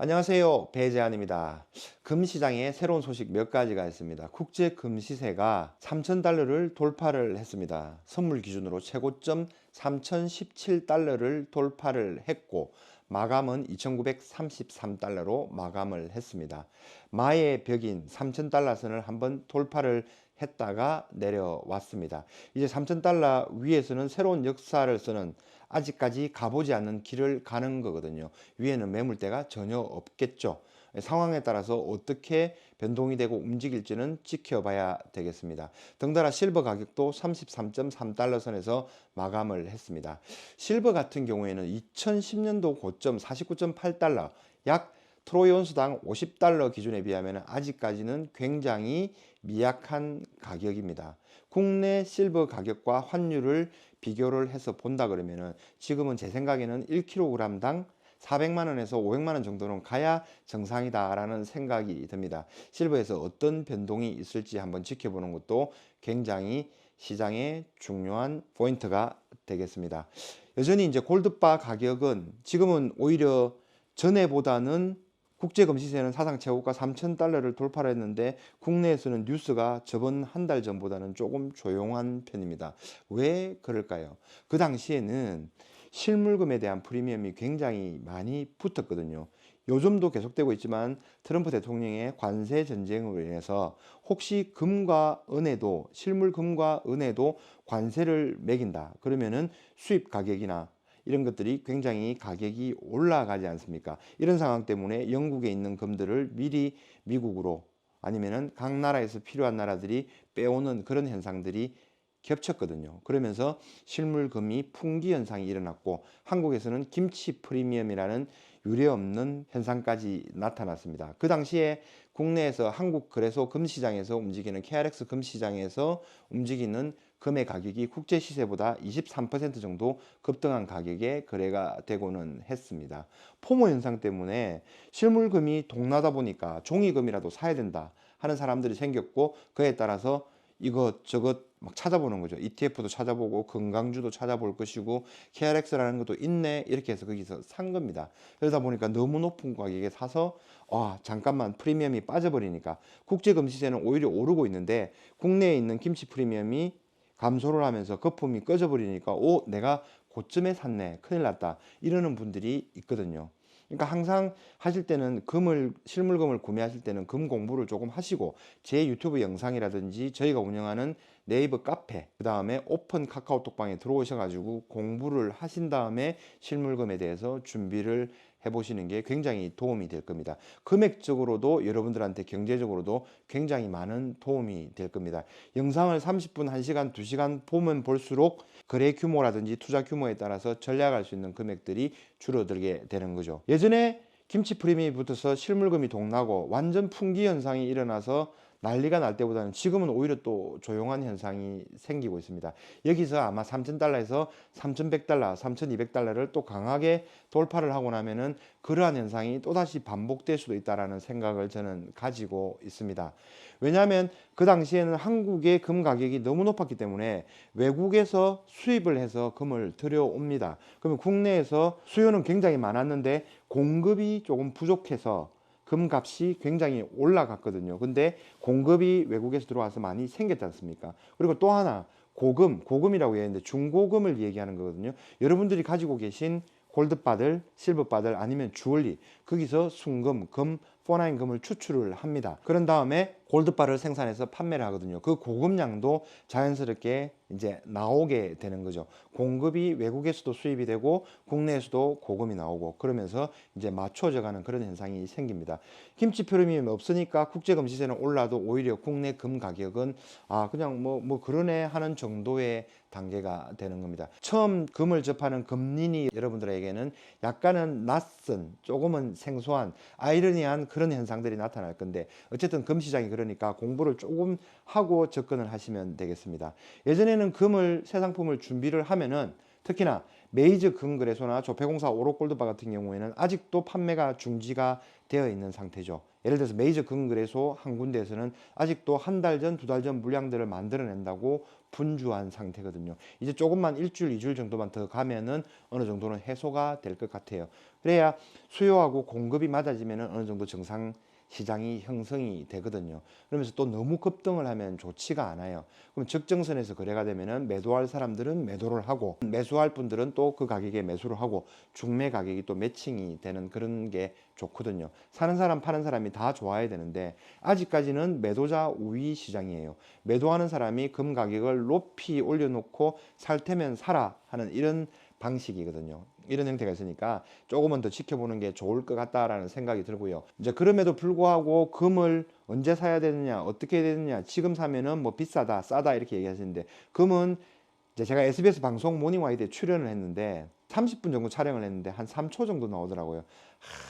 안녕하세요. 배재한입니다. 금시장에 새로운 소식 몇 가지가 있습니다. 국제 금시세가 3,000달러를 돌파를 했습니다. 선물 기준으로 최고점 3,017달러를 돌파를 했고 마감은 2,933달러로 마감을 했습니다. 마의 벽인 3,000달러 선을 한번 돌파를 했다가 내려왔습니다. 이제 3,000달러 위에서는 새로운 역사를 쓰는 아직까지 가보지 않는 길을 가는 거거든요. 위에는 매물대가 전혀 없겠죠. 상황에 따라서 어떻게 변동이 되고 움직일지는 지켜봐야 되겠습니다. 덩달아 실버 가격도 33.3달러 선에서 마감을 했습니다. 실버 같은 경우에는 2010년도 고점 49.8달러, 약 트로이 온수당 50달러 기준에 비하면 아직까지는 굉장히 미약한 가격입니다. 국내 실버 가격과 환율을 비교를 해서 본다 그러면은 지금은 제 생각에는 1kg당 400만 원에서 500만 원 정도는 가야 정상이다라는 생각이 듭니다. 실버에서 어떤 변동이 있을지 한번 지켜보는 것도 굉장히 시장의 중요한 포인트가 되겠습니다. 여전히 이제 골드바 가격은 지금은 오히려 전에보다는 국제 금시세는 사상 최고가 3,000달러를 돌파를 했는데 국내에서는 뉴스가 저번 한 달 전보다는 조금 조용한 편입니다. 왜 그럴까요? 그 당시에는 실물금에 대한 프리미엄이 굉장히 많이 붙었거든요. 요즘도 계속되고 있지만 트럼프 대통령의 관세 전쟁으로 인해서 혹시 금과 은에도 실물금과 은에도 관세를 매긴다. 그러면은 수입 가격이나 이런 것들이 굉장히 가격이 올라가지 않습니까? 이런 상황 때문에 영국에 있는 금들을 미리 미국으로 아니면은 각 나라에서 필요한 나라들이 빼오는 그런 현상들이 겹쳤거든요. 그러면서 실물금이 풍기 현상이 일어났고 한국에서는 김치 프리미엄이라는 유례없는 현상까지 나타났습니다. 그 당시에 국내에서 한국 거래소 금시장에서 움직이는 KRX 금시장에서 움직이는 금의 가격이 국제 시세보다 23% 정도 급등한 가격에 거래가 되고는 했습니다. 포모 현상 때문에 실물금이 동나다 보니까 종이금이라도 사야 된다 하는 사람들이 생겼고 그에 따라서 이것저것 막 찾아보는 거죠. ETF도 찾아보고 건강주도 찾아볼 것이고 KRX라는 것도 있네 이렇게 해서 거기서 산 겁니다. 그러다 보니까 너무 높은 가격에 사서 잠깐만 프리미엄이 빠져버리니까 국제금시세는 오히려 오르고 있는데 국내에 있는 김치 프리미엄이 감소를 하면서 거품이 꺼져버리니까 내가 고점에 샀네 큰일 났다 이러는 분들이 있거든요. 그러니까 항상 하실 때는 실물금을 구매하실 때는 금 공부를 조금 하시고 제 유튜브 영상이라든지 저희가 운영하는 네이버 카페 그 다음에 오픈 카카오톡방에 들어오셔가지고 공부를 하신 다음에 실물금에 대해서 준비를 해보시는 게 굉장히 도움이 될 겁니다. 금액적으로도 여러분들한테 경제적으로도 굉장히 많은 도움이 될 겁니다. 영상을 30분, 1시간, 2시간 보면 볼수록 거래 규모라든지 투자 규모에 따라서 전략할 수 있는 금액들이 줄어들게 되는 거죠. 예전에 김치 프리미엄이 붙어서 실물금이 동나고 완전 풍기 현상이 일어나서 난리가 날 때보다는 지금은 오히려 또 조용한 현상이 생기고 있습니다. 여기서 아마 3,000달러에서 3,100달러, 3,200달러를 또 강하게 돌파를 하고 나면은 그러한 현상이 또다시 반복될 수도 있다라는 생각을 저는 가지고 있습니다. 왜냐하면 그 당시에는 한국의 금 가격이 너무 높았기 때문에 외국에서 수입을 해서 금을 들여옵니다. 그러면 국내에서 수요는 굉장히 많았는데 공급이 조금 부족해서 금값이 굉장히 올라갔거든요. 근데 공급이 외국에서 들어와서 많이 생겼지 않습니까? 그리고 또 하나 고금이라고 얘기하는데 중고금을 얘기하는 거거든요. 여러분들이 가지고 계신 골드바들, 실버바들 아니면 주얼리 거기서 순금, 금, 포나인 금을 추출을 합니다. 그런 다음에 골드바를 생산해서 판매를 하거든요. 그 고금량도 자연스럽게 이제 나오게 되는 거죠. 공급이 외국에서도 수입이 되고 국내에서도 고금이 나오고 그러면서 이제 맞춰져 가는 그런 현상이 생깁니다. 김치 프리미엄이 없으니까 국제금시세는 올라도 오히려 국내 금 가격은 그냥 뭐 그러네 하는 정도의 단계가 되는 겁니다. 처음 금을 접하는 금린이 여러분들에게는 약간은 낯선 조금은 생소한 아이러니한 그런 현상들이 나타날 건데 어쨌든 금시장이 그러니까 공부를 조금 하고 접근을 하시면 되겠습니다. 예전에는 새 상품을 준비를 하면은 특히나 메이저 금거래소나 조폐공사 오로골드바 같은 경우에는 아직도 판매가 중지가 되어 있는 상태죠. 예를 들어서 메이저 금거래소 한 군데에서는 아직도 한 달 전, 두 달 전 물량들을 만들어낸다고 분주한 상태거든요. 이제 조금만 일주일, 이주일 정도만 더 가면은 어느 정도는 해소가 될 것 같아요. 그래야 수요하고 공급이 맞아지면은 어느 정도 정상 시장이 형성이 되거든요. 그러면서 또 너무 급등을 하면 좋지가 않아요. 그럼 적정선에서 거래가 되면은 매도할 사람들은 매도를 하고 매수할 분들은 또 그 가격에 매수를 하고 중매 가격이 또 매칭이 되는 그런 게 좋거든요. 사는 사람 파는 사람이 다 좋아야 되는데 아직까지는 매도자 우위 시장이에요. 매도하는 사람이 금 가격을 높이 올려놓고 살 테면 사라 하는 이런 방식이거든요. 이런 형태가 있으니까 조금은 더 지켜보는 게 좋을 것 같다라는 생각이 들고요. 이제 그럼에도 불구하고 금을 언제 사야 되느냐, 어떻게 해야 되느냐, 지금 사면은 뭐 비싸다, 싸다 이렇게 얘기하시는데 금은 이제 제가 SBS 방송 모닝와이드에 출연을 했는데 30분 정도 촬영을 했는데 한 3초 정도 나오더라고요.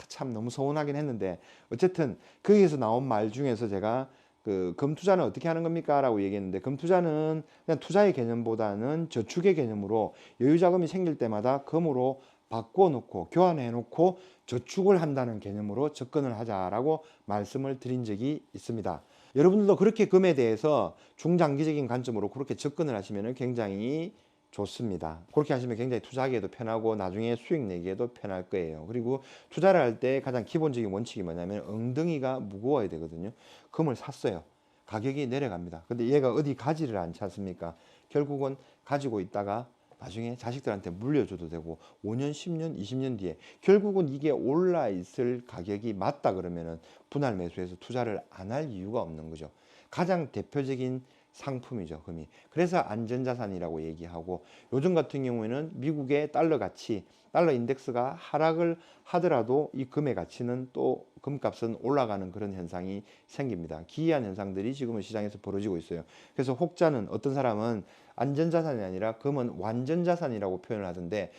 참 너무 서운하긴 했는데 어쨌든 거기에서 나온 말 중에서 제가 그 금 투자는 어떻게 하는 겁니까? 라고 얘기했는데 금 투자는 그냥 투자의 개념보다는 저축의 개념으로 여유 자금이 생길 때마다 금으로 바꿔 놓고 교환해 놓고 저축을 한다는 개념으로 접근을 하자라고 말씀을 드린 적이 있습니다. 여러분들도 그렇게 금에 대해서 중장기적인 관점으로 그렇게 접근을 하시면 굉장히 좋습니다. 그렇게 하시면 굉장히 투자하기에도 편하고 나중에 수익 내기에도 편할 거예요. 그리고 투자를 할 때 가장 기본적인 원칙이 뭐냐면 엉덩이가 무거워야 되거든요. 금을 샀어요. 가격이 내려갑니다. 근데 얘가 어디 가지를 않지 않습니까? 결국은 가지고 있다가 나중에 자식들한테 물려줘도 되고 5년, 10년, 20년 뒤에 결국은 이게 올라 있을 가격이 맞다 그러면은 분할 매수해서 투자를 안 할 이유가 없는 거죠. 가장 대표적인 상품이죠, 금이. 그래서 안전자산이라고 얘기하고 요즘 같은 경우에는 미국의 달러 가치, 달러 인덱스가 하락을 하더라도 이 금의 가치는 또 금값은 올라가는 그런 현상이 생깁니다. 기이한 현상들이 지금은 시장에서 벌어지고 있어요. 그래서 혹자는 어떤 사람은 안전자산이 아니라 금은 완전자산이라고 표현을 하던데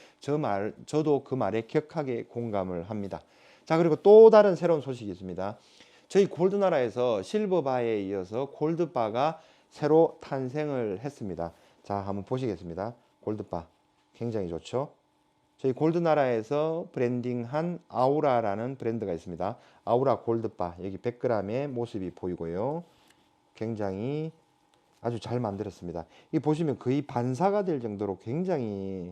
저도 그 말에 격하게 공감을 합니다. 자, 그리고 또 다른 새로운 소식이 있습니다. 저희 골드나라에서 실버바에 이어서 골드바가 새로 탄생을 했습니다. 자, 한번 보시겠습니다. 골드바 굉장히 좋죠. 저희 골드나라에서 브랜딩한 아우라라는 브랜드가 있습니다. 아우라 골드바 여기 100g의 모습이 보이고요. 굉장히 아주 잘 만들었습니다. 이 보시면 거의 반사가 될 정도로 굉장히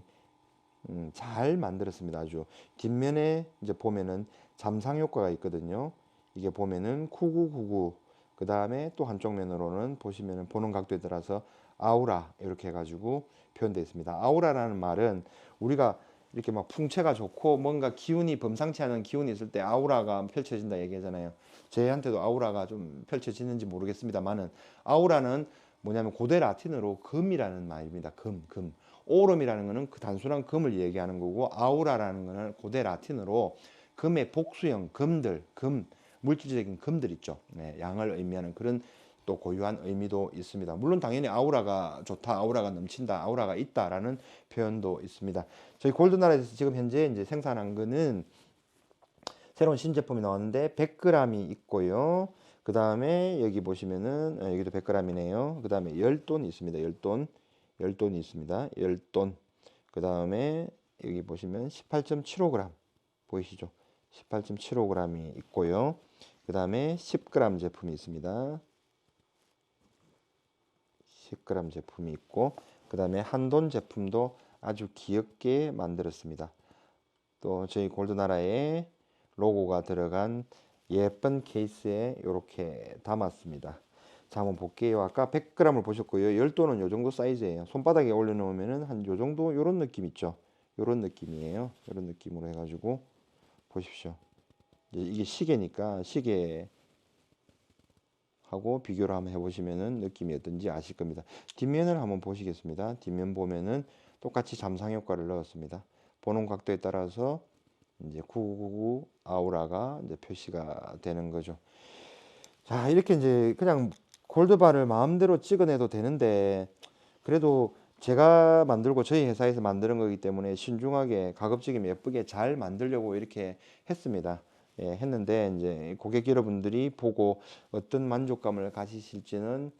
잘 만들었습니다. 아주 뒷면에 이제 보면은 잠상 효과가 있거든요. 이게 보면은 9999 그 다음에 또 한쪽 면으로는 보시면은 보는 각도에 따라서 아우라 이렇게 해가지고 표현되어 있습니다. 아우라라는 말은 우리가 이렇게 막 풍채가 좋고 뭔가 기운이 범상치 않은 기운이 있을 때 아우라가 펼쳐진다 얘기하잖아요. 저희한테도 아우라가 좀 펼쳐지는지 모르겠습니다만은 아우라는 뭐냐면 고대 라틴어로 금이라는 말입니다. 금. 오름이라는 것은 그 단순한 금을 얘기하는 거고 아우라라는 것은 고대 라틴어로 금의 복수형 금들, 물질적인 금들 있죠. 네, 양을 의미하는 그런 또 고유한 의미도 있습니다. 물론 당연히 아우라가 좋다, 아우라가 넘친다, 아우라가 있다라는 표현도 있습니다. 저희 골드나라에서 지금 현재 이제 생산한 거는 새로운 신제품이 나왔는데 100g이 있고요. 그 다음에 여기 보시면은 여기도 100g이네요. 그 다음에 10돈 있습니다. 10돈이 있습니다. 10돈. 그 다음에 여기 보시면 18.75g 보이시죠? 18.75g이 있고요. 그 다음에 10g 제품이 있습니다. 10g 제품이 있고 그 다음에 한돈 제품도 아주 귀엽게 만들었습니다. 또 저희 골드나라의 로고가 들어간 예쁜 케이스에 이렇게 담았습니다. 자, 한번 볼게요. 아까 100g을 보셨고요. 10돈은 요 정도 사이즈예요. 손바닥에 올려놓으면 한 요 정도 요런 느낌 있죠. 요런 느낌이에요. 요런 느낌으로 해가지고 보십시오. 이게 시계니까 시계 하고 비교를 한번 해보시면은 느낌이 어떤지 아실 겁니다. 뒷면을 한번 보시겠습니다. 뒷면 보면은 똑같이 잠상 효과를 넣었습니다. 보는 각도에 따라서 이제 9999 아우라가 이제 표시가 되는 거죠. 자, 이렇게 이제 그냥 골드바를 마음대로 찍어내도 되는데 그래도 제가 만들고 저희 회사에서 만드는 거기 때문에 신중하게 가급적이면 예쁘게 잘 만들려고 이렇게 했습니다. 예, 했는데 이제 고객 여러분들이 보고 어떤 만족감을 가지실지는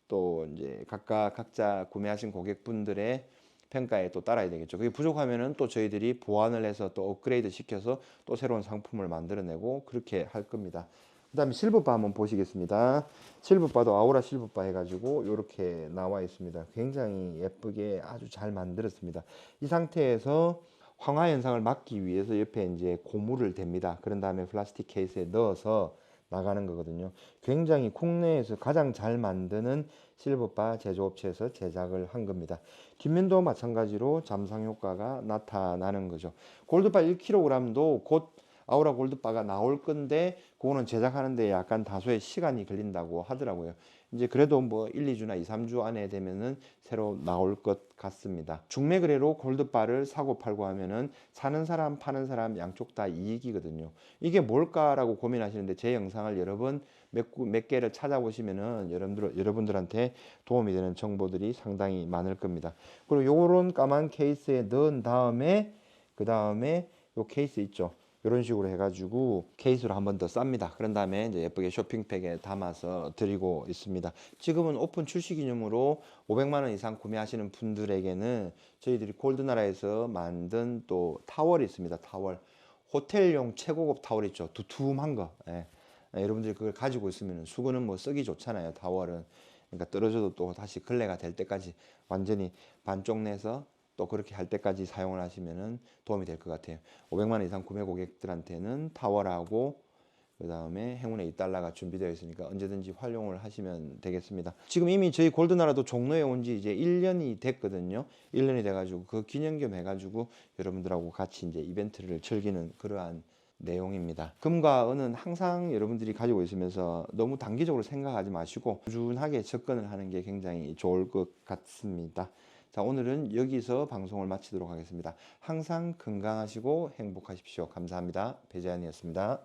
또 이제 각자 구매하신 고객분들의 평가에 또 따라야 되겠죠. 그게 부족하면은 또 저희들이 보완을 해서 또 업그레이드 시켜서 또 새로운 상품을 만들어내고 그렇게 할 겁니다. 그 다음에 실버바 한번 보시겠습니다. 실버바도 아우라 실버바 해가지고 이렇게 나와 있습니다. 굉장히 예쁘게 아주 잘 만들었습니다. 이 상태에서 황화 현상을 막기 위해서 옆에 이제 고무를 댑니다. 그런 다음에 플라스틱 케이스에 넣어서 나가는 거거든요. 굉장히 국내에서 가장 잘 만드는 실버바 제조업체에서 제작을 한 겁니다. 뒷면도 마찬가지로 잠상 효과가 나타나는 거죠. 골드바 1kg도 곧 아우라 골드바가 나올 건데 그거는 제작하는데 약간 다소의 시간이 걸린다고 하더라고요. 이제 그래도 뭐 1, 2주나 2, 3주 안에 되면은 새로 나올 것 같습니다. 중매 거래로 골드바를 사고 팔고 하면은 사는 사람 파는 사람 양쪽 다 이익이거든요. 이게 뭘까라고 고민하시는데 제 영상을 여러 번 몇 개를 찾아보시면은 여러분들한테 도움이 되는 정보들이 상당히 많을 겁니다. 그리고 요런 까만 케이스에 넣은 다음에 그 다음에 요 케이스 있죠. 이런 식으로 해가지고 케이스로 한 번 더 쌉니다. 그런 다음에 이제 예쁘게 쇼핑백에 담아서 드리고 있습니다. 지금은 오픈 출시 기념으로 500만 원 이상 구매하시는 분들에게는 저희들이 골드나라에서 만든 또 타월이 있습니다. 타월. 호텔용 최고급 타월 있죠. 두툼한 거. 예. 여러분들이 그걸 가지고 있으면 수건은 뭐 쓰기 좋잖아요. 타월은. 그러니까 떨어져도 또 다시 걸레가 될 때까지 완전히 반쪽 내서 또 그렇게 할 때까지 사용을 하시면은 도움이 될 것 같아요. 500만 원 이상 구매 고객들한테는 타월하고 그 다음에 행운의 2달러가 준비되어 있으니까 언제든지 활용을 하시면 되겠습니다. 지금 이미 저희 골드나라도 종로에 온 지 이제 1년이 됐거든요. 1년이 돼가지고 그 기념겸 해가지고 여러분들하고 같이 이제 이벤트를 즐기는 그러한 내용입니다. 금과 은은 항상 여러분들이 가지고 있으면서 너무 단기적으로 생각하지 마시고 꾸준하게 접근을 하는 게 굉장히 좋을 것 같습니다. 자, 오늘은 여기서 방송을 마치도록 하겠습니다. 항상 건강하시고 행복하십시오. 감사합니다. 배재환이었습니다.